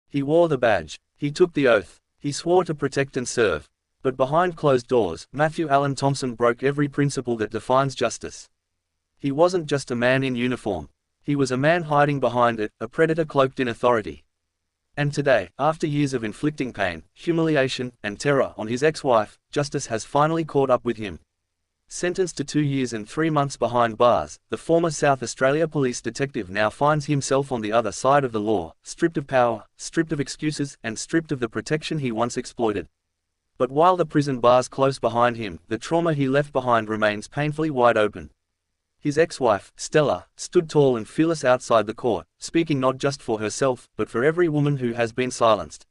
He wore the badge. He took the oath. He swore to protect and serve. But behind closed doors, Matthew Alan Thomson broke every principle that defines justice. He wasn't just a man in uniform. He was a man hiding behind it, a predator cloaked in authority. And today, after years of inflicting pain, humiliation, and terror on his ex-wife, justice has finally caught up with him. Sentenced to 2 years and 3 months behind bars, the former South Australia police detective now finds himself on the other side of the law, stripped of power, stripped of excuses, and stripped of the protection he once exploited. But while the prison bars close behind him, the trauma he left behind remains painfully wide open. His ex-wife, Stella, stood tall and fearless outside the court, speaking not just for herself, but for every woman who has been silenced.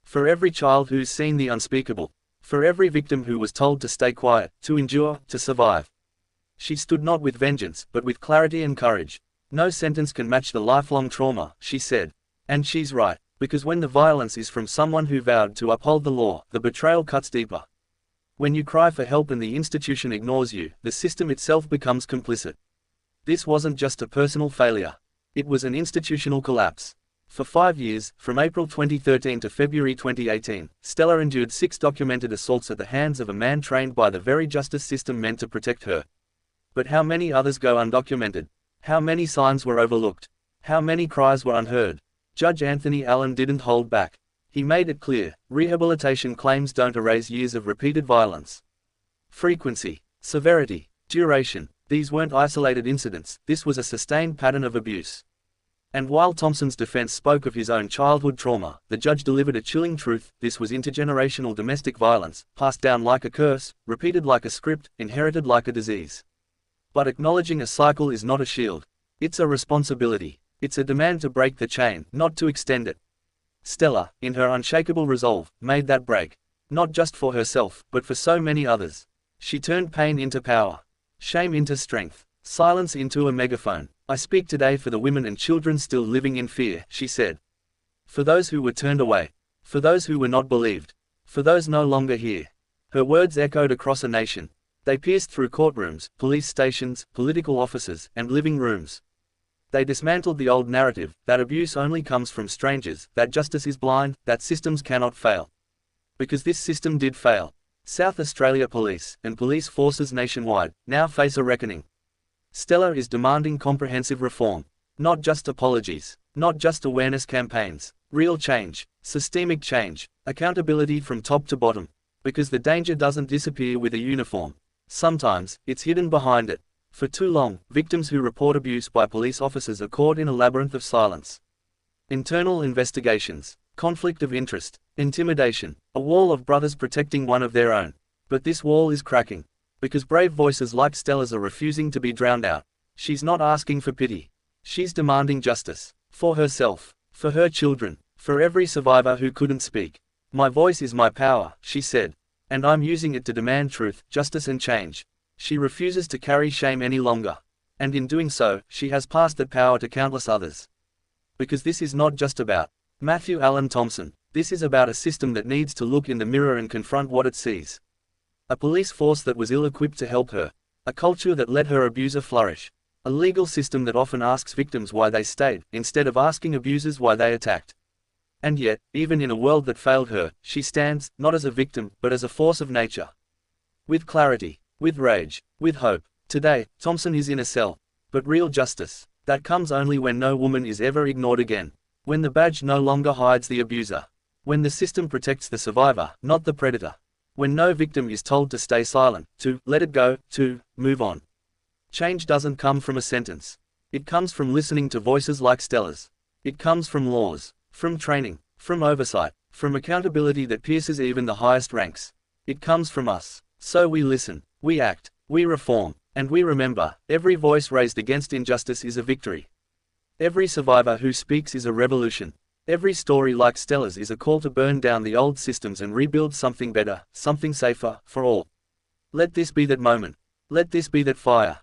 For every child who's seen the unspeakable. For every victim who was told to stay quiet, to endure, to survive. She stood not with vengeance, but with clarity and courage. No sentence can match the lifelong trauma, she said. And she's right, because when the violence is from someone who vowed to uphold the law, the betrayal cuts deeper. When you cry for help and the institution ignores you, the system itself becomes complicit. This wasn't just a personal failure. It was an institutional collapse. For 5 years, from April 2013 to February 2018, Stella endured 6 documented assaults at the hands of a man trained by the very justice system meant to protect her. But how many others go undocumented? How many signs were overlooked? How many cries were unheard? Judge Anthony Allen didn't hold back. He made it clear, rehabilitation claims don't erase years of repeated violence. Frequency, severity, duration, these weren't isolated incidents, this was a sustained pattern of abuse. And while Thomson's defense spoke of his own childhood trauma, the judge delivered a chilling truth: this was intergenerational domestic violence, passed down like a curse, repeated like a script, inherited like a disease. But acknowledging a cycle is not a shield. It's a responsibility. It's a demand to break the chain, not to extend it. Stella, in her unshakable resolve, made that break. Not just for herself, but for so many others. She turned pain into power. Shame into strength. Silence into a megaphone. I speak today for the women and children still living in fear, she said. For those who were turned away. For those who were not believed. For those no longer here. Her words echoed across a nation. They pierced through courtrooms, police stations, political offices, and living rooms. They dismantled the old narrative, that abuse only comes from strangers, that justice is blind, that systems cannot fail. Because this system did fail. South Australia Police, and police forces nationwide, now face a reckoning. Stella is demanding comprehensive reform. Not just apologies. Not just awareness campaigns. Real change. Systemic change. Accountability from top to bottom. Because the danger doesn't disappear with a uniform. Sometimes, it's hidden behind it. For too long, victims who report abuse by police officers are caught in a labyrinth of silence. Internal investigations. Conflict of interest. Intimidation. A wall of brothers protecting one of their own. But this wall is cracking. Because brave voices like Stella's are refusing to be drowned out. She's not asking for pity. She's demanding justice. For herself. For her children. For every survivor who couldn't speak. My voice is my power, she said. And I'm using it to demand truth, justice and change. She refuses to carry shame any longer. And in doing so, she has passed that power to countless others. Because this is not just about Matthew Alan Thomson. This is about a system that needs to look in the mirror and confront what it sees. A police force that was ill-equipped to help her. A culture that let her abuser flourish. A legal system that often asks victims why they stayed, instead of asking abusers why they attacked. And yet, even in a world that failed her, she stands, not as a victim, but as a force of nature. With clarity. With rage. With hope. Today, Thomson is in a cell. But real justice. That comes only when no woman is ever ignored again. When the badge no longer hides the abuser. When the system protects the survivor, not the predator. When no victim is told to stay silent, to let it go, to move on. Change doesn't come from a sentence. It comes from listening to voices like Stella's. It comes from laws, from training, from oversight, from accountability that pierces even the highest ranks. It comes from us. So we listen, we act, we reform, and we remember, every voice raised against injustice is a victory. Every survivor who speaks is a revolution. Every story like Stella's is a call to burn down the old systems and rebuild something better, something safer, for all. Let this be that moment. Let this be that fire.